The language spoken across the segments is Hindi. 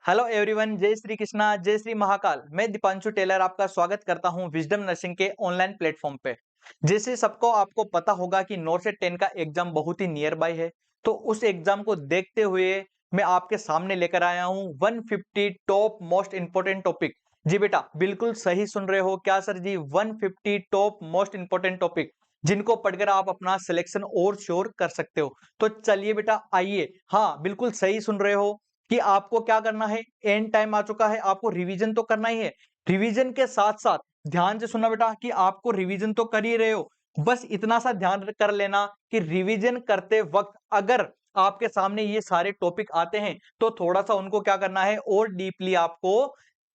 हेलो एवरीवन, जय श्री कृष्णा, जय श्री महाकाल। मैं दीपांशु टेलर आपका स्वागत करता हूं विजडम नर्सिंग के ऑनलाइन प्लेटफॉर्म पे। जैसे सबको आपको पता होगा कि नॉर्सेट 10 का एग्जाम बहुत ही नियर बाय है, तो उस एग्जाम को देखते हुए मैं आपके सामने लेकर आया हूं 150 टॉप मोस्ट इंपोर्टेंट टॉपिक। जी बेटा, बिल्कुल सही सुन रहे हो। क्या सर जी? 150 टॉप मोस्ट इंपोर्टेंट टॉपिक जिनको पढ़कर आप अपना सिलेक्शन और श्योर कर सकते हो। तो चलिए बेटा, आइए। हाँ, बिल्कुल सही सुन रहे हो कि आपको क्या करना है। एंड टाइम आ चुका है, आपको रिवीजन तो करना ही है। रिवीजन के साथ साथ ध्यान से सुनना बेटा कि आपको रिवीजन तो कर ही रहे हो, बस इतना सा ध्यान कर लेना कि रिवीजन करते वक्त अगर आपके सामने ये सारे टॉपिक आते हैं तो थोड़ा सा उनको क्या करना है और डीपली आपको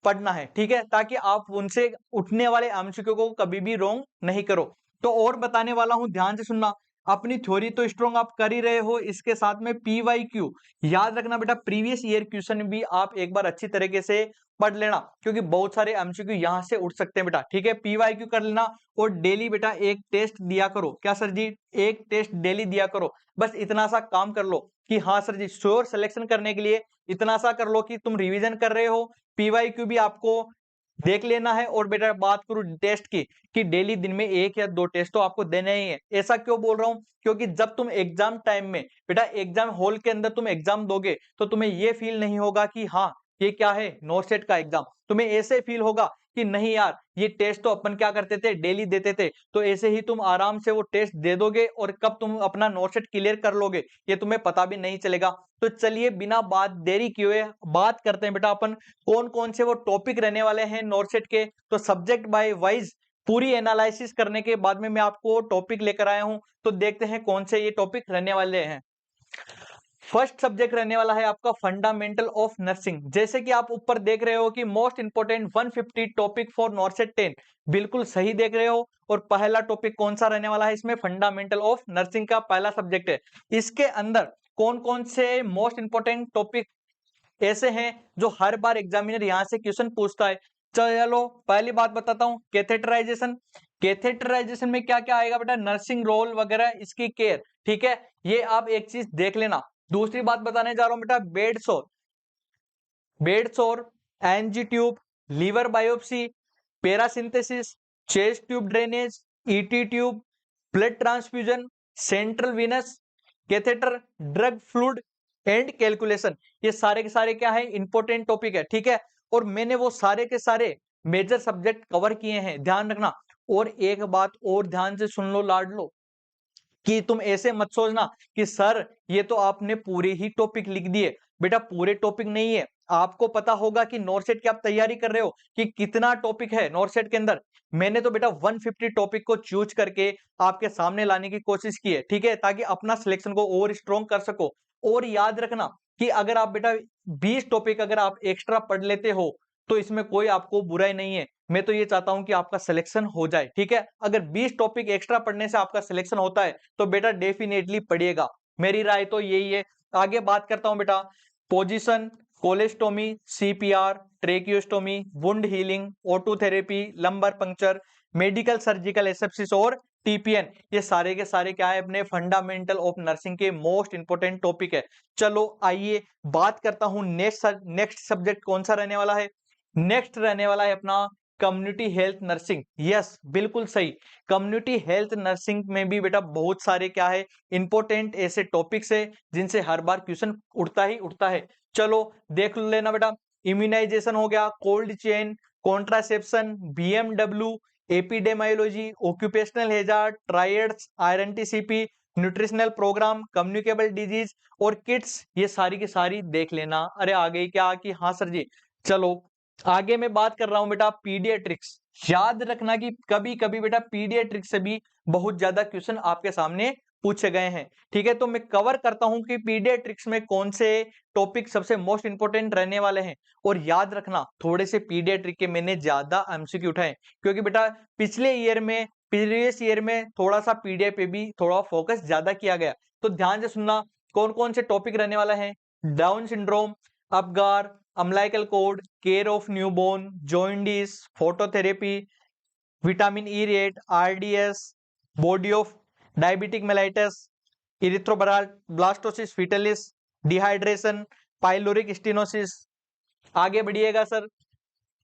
पढ़ना है, ठीक है, ताकि आप उनसे उठने वाले एमसीक्यू को कभी भी रॉन्ग नहीं करो। तो और बताने वाला हूं, ध्यान से सुनना। अपनी थ्योरी तो स्ट्रॉन्ग आप कर ही रहे हो, इसके साथ में पीवाईक्यू याद रखना बेटा। प्रीवियस ईयर क्वेश्चन भी आप एक बार अच्छी तरीके से पढ़ लेना, क्योंकि बहुत सारे एमसीक्यू यहां से उठ सकते हैं बेटा, ठीक है। पीवाईक्यू कर लेना और डेली बेटा एक टेस्ट दिया करो। क्या सर जी? एक टेस्ट डेली दिया करो। बस इतना सा काम कर लो कि हाँ सर जी, श्योर सिलेक्शन करने के लिए इतना सा कर लो कि तुम रिवीजन कर रहे हो, पीवाईक्यू भी आपको देख लेना है। और बेटा बात करूं टेस्ट की, कि डेली दिन में एक या दो टेस्ट तो आपको देने ही है। ऐसा क्यों बोल रहा हूं? क्योंकि जब तुम एग्जाम टाइम में बेटा एग्जाम हॉल के अंदर तुम एग्जाम दोगे तो तुम्हें ये फील नहीं होगा कि हाँ ये क्या है, नॉर्सेट का एग्जाम। तुम्हें ऐसे फील होगा कि नहीं यार, ये टेस्ट तो अपन क्या करते थे, डेली देते थे। तो ऐसे ही तुम आराम से वो टेस्ट दे दोगे और कब तुम अपना नॉर्सेट क्लियर कर लोगे ये तुम्हें पता भी नहीं चलेगा। तो चलिए बिना बात देरी किए बात करते हैं बेटा अपन कौन कौन से वो टॉपिक रहने वाले हैं नॉर्सेट के। तो सब्जेक्ट बाय वाइज पूरी एनालिसिस करने के बाद में मैं आपको टॉपिक लेकर आया हूं। तो देखते हैं कौन से ये टॉपिक रहने वाले हैं। फर्स्ट सब्जेक्ट रहने वाला है आपका फंडामेंटल ऑफ नर्सिंग। जैसे कि आप ऊपर देख रहे हो कि मोस्ट इंपोर्टेंट 150 टॉपिक फॉर नॉर्सेट 10, बिल्कुल सही देख रहे हो। और पहला टॉपिक कौन सा रहने वाला है इसमें? फंडामेंटल ऑफ नर्सिंग का पहला सब्जेक्ट है। इसके अंदर कौन कौन से मोस्ट इंपोर्टेंट टॉपिक ऐसे हैं जो हर बार एग्जामिनर यहां से क्वेश्चन पूछता है? चलो पहली बात बताता हूं, कैथेटराइजेशन। कैथेटराइजेशन में क्या क्या आएगा बेटा? नर्सिंग रोल वगैरह, इसकी केयर, ठीक है, ये आप एक चीज देख लेना। दूसरी बात बताने जा रहा हूं बेटा, bed sore. Bed sore, NG tube, liver biopsy, paracentesis, chest tube drainage, ET tube, blood transfusion, central venous catheter, drug fluid and calculation. ये सारे के सारे क्या है? इंपॉर्टेंट टॉपिक है, ठीक है। और मैंने वो सारे के सारे मेजर सब्जेक्ट कवर किए हैं, ध्यान रखना। और एक बात और ध्यान से सुन लो लाडलो, कि तुम ऐसे मत सोचना कि सर ये तो आपने पूरे ही टॉपिक लिख दिए। बेटा पूरे टॉपिक नहीं है। आपको पता होगा कि नॉर्सेट की आप तैयारी कर रहे हो कि कितना टॉपिक है नॉर्सेट के अंदर। मैंने तो बेटा 150 टॉपिक को चूज करके आपके सामने लाने की कोशिश की है, ठीक है, ताकि अपना सिलेक्शन को और स्ट्रॉन्ग कर सको। और याद रखना कि अगर आप बेटा 20 टॉपिक अगर आप एक्स्ट्रा पढ़ लेते हो तो इसमें कोई आपको बुराई नहीं है। मैं तो ये चाहता हूं कि आपका सिलेक्शन हो जाए, ठीक है। अगर 20 टॉपिक एक्स्ट्रा पढ़ने से आपका सिलेक्शन होता है तो बेटा डेफिनेटली पढ़िएगा, मेरी राय तो यही है। आगे बात करता हूं बेटा, position, colostomy, CPR, tracheostomy, wound healing, oto therapy, lumbar puncture, medical surgical asepsis और टीपीएन, ये सारे के सारे क्या है? अपने फंडामेंटल ऑफ नर्सिंग के मोस्ट इंपोर्टेंट टॉपिक है। चलो आइए बात करता हूं नेक्स्ट सब्जेक्ट कौन सा रहने वाला है। नेक्स्ट रहने वाला है अपना कम्युनिटी हेल्थ नर्सिंग। यस, बिल्कुल सही। कम्युनिटी हेल्थ नर्सिंग में भी बेटा बहुत सारे क्या है? इंपॉर्टेंट ऐसे टॉपिक्स है जिनसे हर बार क्वेश्चन उठता ही उठता है। चलो देख लेना बेटा। इम्यूनाइजेशन हो गया, cold chain, contraception, BMW, epidemiology, occupational hazard, triads, RNTCP, nutritional programme, communicable disease और किट्स, ये सारी की सारी देख लेना। अरे आ गई क्या कि हाँ सर जी? चलो आगे मैं बात कर रहा हूं बेटा पीडियाट्रिक्स। याद रखना कि कभी कभी बेटा पीडियाट्रिक्स से भी बहुत ज्यादा क्वेश्चन आपके सामने पूछे गए हैं, ठीक है। तो मैं कवर करता हूं कि पीडियाट्रिक्स में कौन से टॉपिक सबसे मोस्ट इंपोर्टेंट रहने वाले हैं। और याद रखना थोड़े से पीडियाट्रिक के मैंने ज्यादा एमसीक्यू उठाए, क्योंकि बेटा पिछले ईयर में प्रीवियस ईयर में थोड़ा सा पीडिया पे भी थोड़ा फोकस ज्यादा किया गया। तो ध्यान से सुनना कौन कौन से टॉपिक रहने वाला है। Down syndrome, Apgar, umbilical cord, care of newborn, jaundice, phototherapy, vitamin E rate, RDS, body of diabetic mellitus, erythroblastosis fetalis, dehydration, pyloric stenosis, आगे बढ़िएगा sir.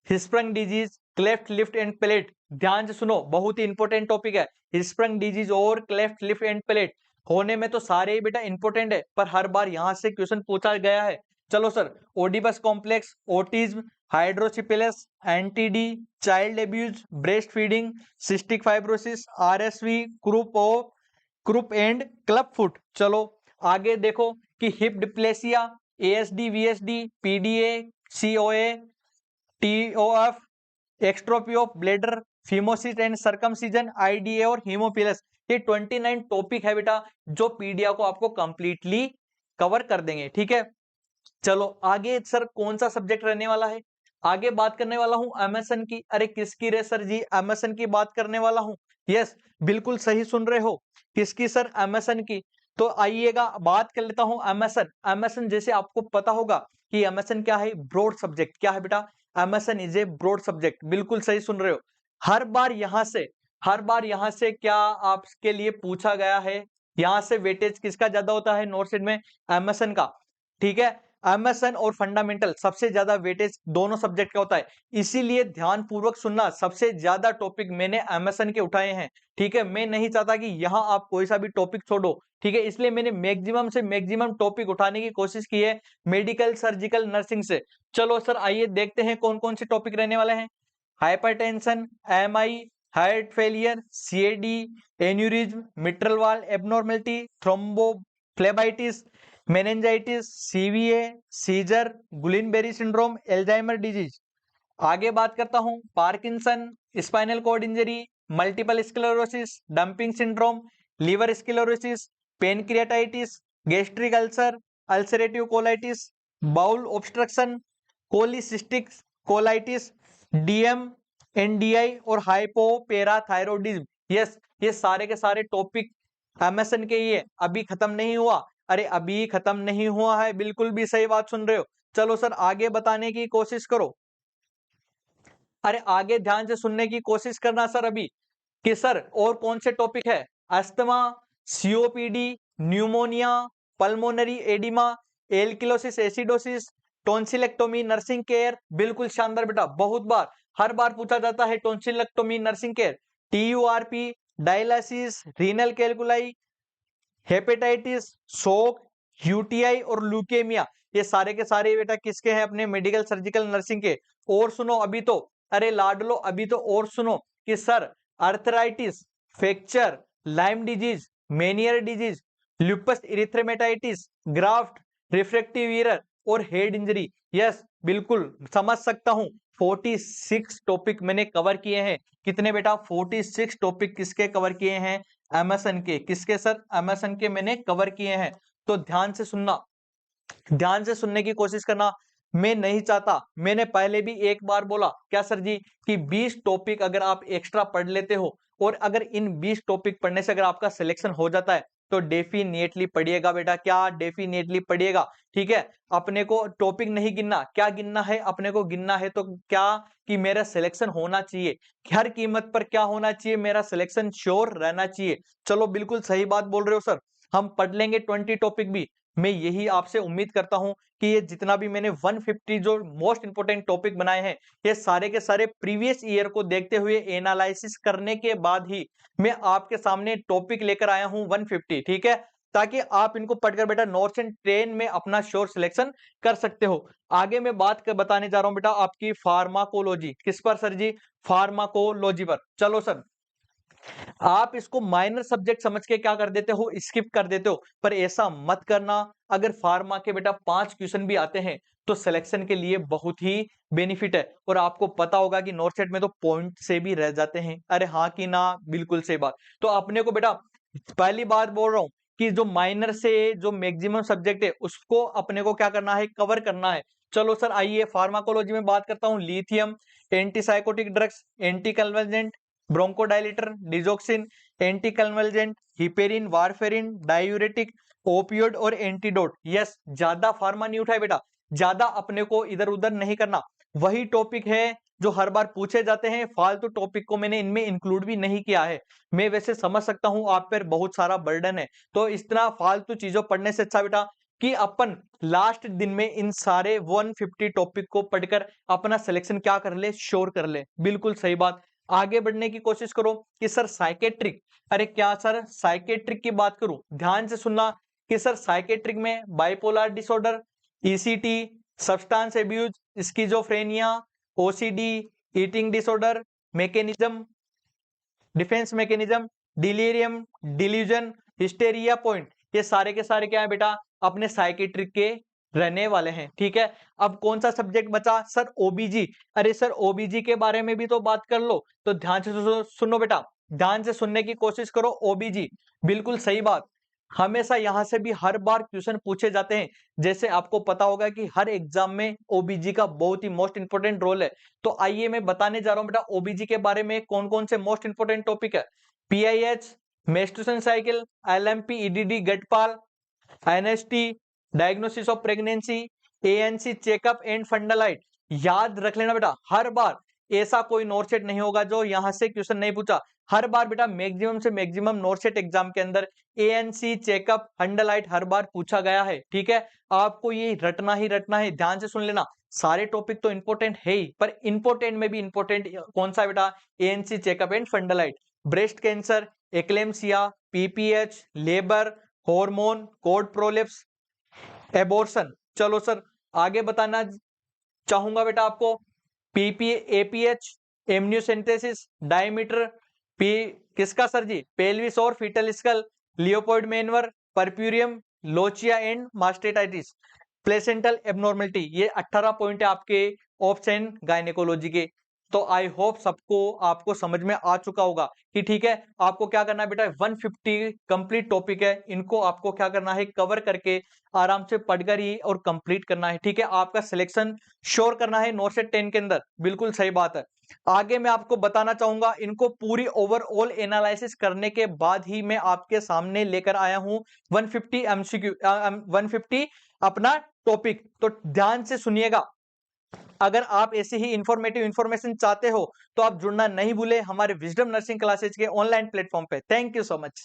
Hirschsprung disease, cleft lip and palate, ध्यान से सुनो, बहुत ही इंपॉर्टेंट टॉपिक है। हिस्प्रंग डिजीज और क्लेफ्ट लिफ्ट एंड प्लेट होने में तो सारे ही बेटा इंपॉर्टेंट है, पर हर बार यहां से क्वेश्चन पूछा गया है। चलो sir, Oedipus complex, autism, hydrocephalus, NTD, child abuse, breast feeding, cystic fibrosis, RSV, croup and club foot. चलो आगे देखो कि hip dysplasia, ASD, VSD, PDA, COA, TOF, exstrophy of bladder, phimosis and circumcision, IDA और हीमोफिलस। ये 29 टॉपिक है बेटा जो पीडिया को आपको कंप्लीटली कवर कर देंगे, ठीक है। चलो आगे सर कौन सा सब्जेक्ट रहने वाला है, आगे बात करने वाला हूं एमएसएन की। अरे किसकी रे सर जी, एमएसएन की बात करने वाला हूं। यस, बिल्कुल सही सुन रहे हो, किसकी सर, एमएसएन की। तो आइएगा बात कर लेता हूं एमएसएन। एमएसएन जैसे आपको पता होगा कि एमएसएन क्या है, ब्रॉड सब्जेक्ट। क्या है बेटा, MSN is a broad subject, बिल्कुल सही सुन रहे हो। हर बार यहां से क्या आपके लिए पूछा गया है, यहां से वेटेज किसका ज्यादा होता है नॉर्थ साइड में, एमएसएन का, ठीक है। एमएसएन और फंडामेंटल सबसे ज्यादा वेटेज दोनों सब्जेक्ट का होता है, इसीलिए ध्यान पूर्वक सुनना, सबसे ज्यादा टॉपिक मैंने एमएसएन के उठाए हैं, ठीक है। मैं नहीं चाहता कि यहां आप कोई सा भी टॉपिक छोड़ो, ठीक है, इसलिए मैंने मैक्सिमम से मैक्सिमम टॉपिक उठाने की कोशिश की है मेडिकल, सर्जिकल, नर्सिंग से। चलो सर आइए देखते हैं कौन कौन से टॉपिक रहने वाले हैं। Hypertension, MI, heart failure, CAD, aneurysm, mitral valve abnormality, thrombophlebitis, meningitis, CVA, seizure, Guillain Barre syndrome, Alzheimer disease. आगे बात करता हूं Parkinson, spinal cord injury, multiple sclerosis, dumping syndrome, liver sclerosis, pancreatitis, gastric ulcer, ulcerative colitis, bowel obstruction, cholecystic colitis, DM, NDI और हाइपोपेराथायरोडिज्म। यस, ये सारे के सारे टॉपिक एमएसएन के ही है, अभी खत्म नहीं हुआ। अरे अभी खत्म नहीं हुआ है, बिल्कुल भी सही बात सुन रहे हो। चलो सर आगे बताने की कोशिश करो। अरे आगे ध्यान से सुनने की कोशिश करना सर अभी, कि सर और कौन से टॉपिक है, asthma, COPD, pneumonia, pulmonary oedema, alkalosis acidosis, tonsillectomy, nursing care. बिल्कुल शानदार बेटा, बहुत बार, हर बार पूछा जाता है tonsillectomy, nursing care, TURP, dialysis, renal calculi, hepatitis, shock, UTI और ल्यूकेमिया। ये सारे के सारे बेटा किसके हैं, अपने मेडिकल, सर्जिकल, नर्सिंग के। और सुनो अभी तो, अरे लाडलो अभी तो और सुनो कि sir arthritis, fracture, Lyme disease, Meniere disease, lupus erythematosus, graft, refractive error और हेड इंजरी। यस, बिल्कुल समझ सकता हूं, 46 टॉपिक मैंने कवर किए हैं। कितने बेटा, 46 टॉपिक किसके कवर किए हैं, एमएसएन के। किसके सर, एमएसएन के मैंने कवर किए हैं। तो ध्यान से सुनना, ध्यान से सुनने की कोशिश करना। मैं नहीं चाहता, मैंने पहले भी एक बार बोला क्या सर जी, कि 20 टॉपिक अगर आप एक्स्ट्रा पढ़ लेते हो, और अगर इन 20 टॉपिक पढ़ने से अगर आपका सिलेक्शन हो जाता है, तो डेफिनेटली पढ़िएगा बेटा, क्या डेफिनेटली पढ़िएगा, ठीक है। अपने को टॉपिक नहीं गिनना, क्या गिनना है अपने को, गिनना है तो क्या, कि मेरा सिलेक्शन होना चाहिए, हर कीमत पर क्या होना चाहिए, मेरा सिलेक्शन श्योर रहना चाहिए। चलो बिल्कुल सही बात बोल रहे हो सर, हम पढ़ लेंगे 20 टॉपिक भी। मैं यही आपसे उम्मीद करता हूं कि ये जितना भी मैंने 150 जो मोस्ट इंपोर्टेंट टॉपिक बनाए हैं, ये सारे के सारे प्रीवियस ईयर को देखते हुए एनालिसिस करने के बाद ही मैं आपके सामने टॉपिक लेकर आया हूं 150, ठीक है, ताकि आप इनको पढ़कर बेटा नॉर्थ ट्रेन में अपना श्योर सिलेक्शन कर सकते हो। आगे मैं बताने जा रहा हूं बेटा आपकी फार्माकोलॉजी, किस पर सर जी, फार्माकोलॉजी पर। चलो सर, आप इसको माइनर सब्जेक्ट समझ के क्या कर देते हो, स्किप कर देते हो, पर ऐसा मत करना। अगर फार्मा के बेटा 5 क्वेश्चन भी आते हैं तो सिलेक्शन के लिए बहुत ही बेनिफिट है। और आपको पता होगा कि नॉर्थ साइड में तो पॉइंट से भी रह जाते हैं। अरे हाँ कि ना, बिल्कुल सही बात। तो अपने को बेटा पहली बात बोल रहा हूं कि जो माइनर से जो मैक्सिमम सब्जेक्ट है उसको अपने को क्या करना है, कवर करना है। चलो सर आइए फार्माकोलॉजी में बात करता हूं। Lithium, antipsychotic drugs, anti convergent, bronchodilator, digoxin, anti convergent, heparin, warfarin, diuretic, opioid और एंटीडोट। यस, ज्यादा फार्मा नहीं उठाए बेटा, ज्यादा अपने को इधर उधर नहीं करना। वही टॉपिक है जो हर बार पूछे जाते हैं, फालतू टॉपिक को मैंने इनमें इंक्लूड भी नहीं किया है। मैं वैसे समझ सकता हूं आप पर बहुत सारा बर्डन है, तो इस तरह फालतू चीजों पढ़ने से अच्छा बेटा कि अपन लास्ट दिन में इन सारे 150 टॉपिक को पढ़कर अपना सिलेक्शन क्या कर ले, श्योर कर ले। बिल्कुल सही बात। आगे बढ़ने की कोशिश करो कि सर साइकेट्रिक, अरे क्या सर साइकेट्रिक की बात करूं, ध्यान से सुनना कि सर साइकेट्रिक में bipolar disorder, ECT, substance abuse, schizophrenia, OCD, eating disorder, mechanism, defence mechanism, delirium, delusion, hysteria point, ये सारे के सारे क्या है बेटा, अपने साइकेट्रिक के रहने वाले हैं। ठीक है, अब कौन सा सब्जेक्ट बचा सर, ओबीजी। अरे सर ओबीजी के बारे में भी तो बात कर लो, तो ध्यान से सुनो बेटा, ध्यान से सुनने की कोशिश करो। ओबीजी, बिल्कुल सही बात। हमेशा यहां से भी हर बार क्वेश्चन पूछे जाते हैं। जैसे आपको पता होगा कि हर एग्जाम में ओबीजी का बहुत ही मोस्ट इंपोर्टेंट रोल है। तो आइए मैं बताने जा रहा हूं बेटा ओबीजी के बारे में कौन कौन से मोस्ट इंपोर्टेंट टॉपिक है। PIH, menstruation cycle, LMP, EDD, गटपाल, NST, diagnosis of pregnancy, ANC checkup and fundal height. याद रख लेना बेटा, हर बार ऐसा कोई नोटसेट नहीं होगा जो यहां से क्वेश्चन नहीं पूछा। हर बार बेटा मैक्सिमम से मैक्सिमम नोटसेट एग्जाम के अंदर एएनसी चेकअप फंडालाइट हर बार पूछा गया है। ठीक है, आपको ये रटना ही रटना है। ध्यान से सुन लेना, सारे टॉपिक तो इंपॉर्टेंट है ही, पर इंपॉर्टेंट में भी इंपॉर्टेंट कौन सा बेटा, ANC checkup and fundal height. Breast cancer, eclampsia, PPH, labour, hormone, cord prolapse, abortion. चलो सर आगे बताना चाहूंगा बेटा आपको, PP, APH, amniocentesis, diameter, P किसका सर जी, पेल्विस और fetal skull, Leopold manoeuvre, puerperium, lochia and mastitis, placental abnormality. ये 18 पॉइंट है आपके ऑप्शन गायनेकोलॉजी के। तो आई होप सबको आपको समझ में आ चुका होगा कि ठीक है, आपको क्या करना है बेटा, 150 कंप्लीट टॉपिक है, इनको आपको क्या करना है, कवर करके आराम से पढ़कर ही और कंप्लीट करना है। ठीक है, आपका सिलेक्शन श्योर करना है नोटसेट 10 के अंदर। बिल्कुल सही बात है। आगे मैं आपको बताना चाहूंगा, इनको पूरी ओवरऑल एनालिसिस करने के बाद ही मैं आपके सामने लेकर आया हूं 150 एमसीक्यू, 150 अपना टॉपिक। तो ध्यान से सुनिएगा, अगर आप ऐसी ही इंफॉर्मेटिव इंफॉर्मेशन चाहते हो तो आप जुड़ना नहीं भूले हमारे विजडम नर्सिंग क्लासेज के ऑनलाइन प्लेटफॉर्म पे। Thank you so much.